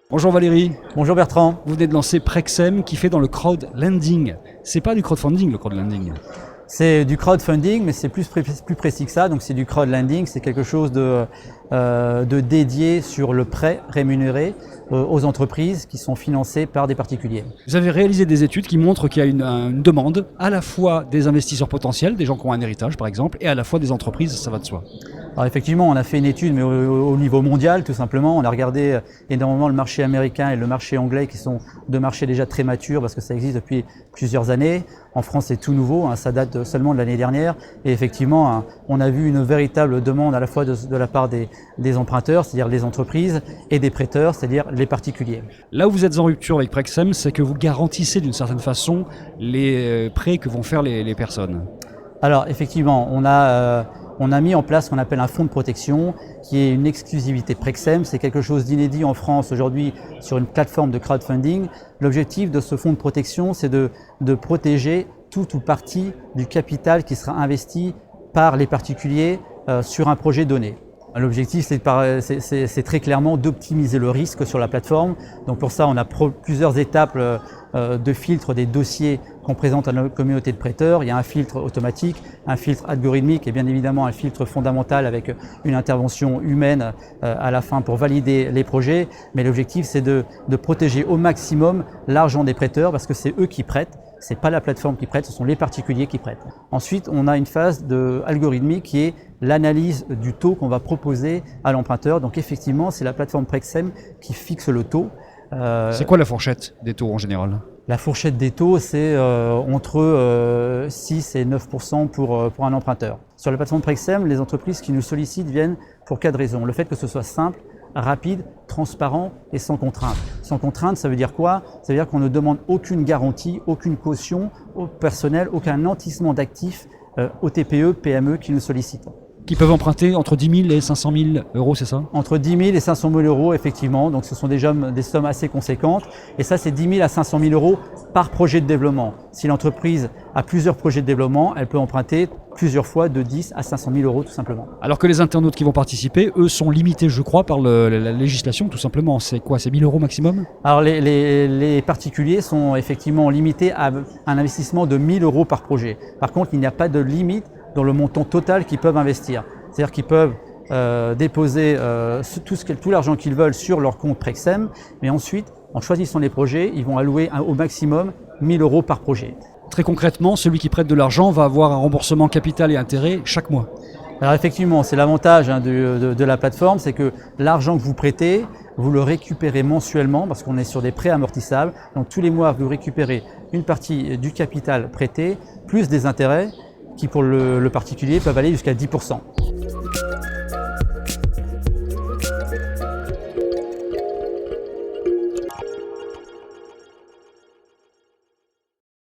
Bonjour Valérie. Bonjour Bertrand. Vous venez de lancer Prexem qui fait dans le crowdlending. C'est pas du crowdfunding le crowdlending. C'est du crowdfunding, mais c'est plus précis que ça. Donc c'est du crowdlending, c'est quelque chose de dédié sur le prêt rémunéré aux entreprises qui sont financées par des particuliers. Vous avez réalisé des études qui montrent qu'il y a une demande à la fois des investisseurs potentiels, des gens qui ont un héritage par exemple, et à la fois des entreprises, ça va de soi. Alors effectivement, on a fait une étude, mais au niveau mondial tout simplement. On a regardé énormément le marché américain et le marché anglais, qui sont deux marchés déjà très matures parce que ça existe depuis plusieurs années. En France, c'est tout nouveau, ça date seulement de l'année dernière. Et effectivement, on a vu une véritable demande à la fois de la part des emprunteurs, c'est-à-dire les entreprises, et des prêteurs, c'est-à-dire les particuliers. Là où vous êtes en rupture avec Prexem, c'est que vous garantissez d'une certaine façon les prêts que vont faire les personnes. Alors effectivement, on a mis en place ce qu'on appelle un fonds de protection qui est une exclusivité Prexem. C'est quelque chose d'inédit en France aujourd'hui sur une plateforme de crowdfunding. L'objectif de ce fonds de protection, c'est de protéger tout ou partie du capital qui sera investi par les particuliers sur un projet donné. L'objectif, c'est très clairement d'optimiser le risque sur la plateforme. Donc pour ça, on a plusieurs étapes de filtre des dossiers qu'on présente à notre communauté de prêteurs. Il y a un filtre automatique, un filtre algorithmique et bien évidemment un filtre fondamental avec une intervention humaine à la fin pour valider les projets. Mais l'objectif, c'est de protéger au maximum l'argent des prêteurs parce que c'est eux qui prêtent. C'est pas la plateforme qui prête, ce sont les particuliers qui prêtent. Ensuite, on a une phase algorithmique qui est l'analyse du taux qu'on va proposer à l'emprunteur. Donc effectivement, c'est la plateforme Prexem qui fixe le taux. C'est quoi la fourchette des taux en général ? La fourchette des taux, c'est entre 6 et 9% pour un emprunteur. Sur la plateforme Prexem, les entreprises qui nous sollicitent viennent pour 4 raisons. Le fait que ce soit simple, rapide, transparent et sans contrainte. Sans contrainte, ça veut dire quoi? Ça veut dire qu'on ne demande aucune garantie, aucune caution au personnel, aucun nantissement d'actifs aux TPE, PME qui nous sollicitent. Qui peuvent emprunter entre 10 000 et 500 000 euros, c'est ça? Entre 10 000 et 500 000 euros, effectivement. Donc ce sont des sommes assez conséquentes. Et ça, c'est 10 000 à 500 000 euros par projet de développement. Si l'entreprise a plusieurs projets de développement, elle peut emprunter plusieurs fois de 10 à 500 000 euros, tout simplement. Alors que les internautes qui vont participer, eux, sont limités, je crois, par la législation, tout simplement. C'est quoi? C'est 1 000 euros maximum? Alors les particuliers sont effectivement limités à un investissement de 1 000 euros par projet. Par contre, il n'y a pas de limite dans le montant total qu'ils peuvent investir. C'est-à-dire qu'ils peuvent déposer tout l'argent qu'ils veulent sur leur compte Prexem, mais ensuite, en choisissant les projets, ils vont allouer au maximum 1 000 euros par projet. Très concrètement, celui qui prête de l'argent va avoir un remboursement capital et intérêt chaque mois. Alors effectivement, c'est l'avantage de la plateforme, c'est que l'argent que vous prêtez, vous le récupérez mensuellement parce qu'on est sur des prêts amortissables. Donc tous les mois, vous récupérez une partie du capital prêté, plus des intérêts qui pour le particulier peuvent aller jusqu'à 10%.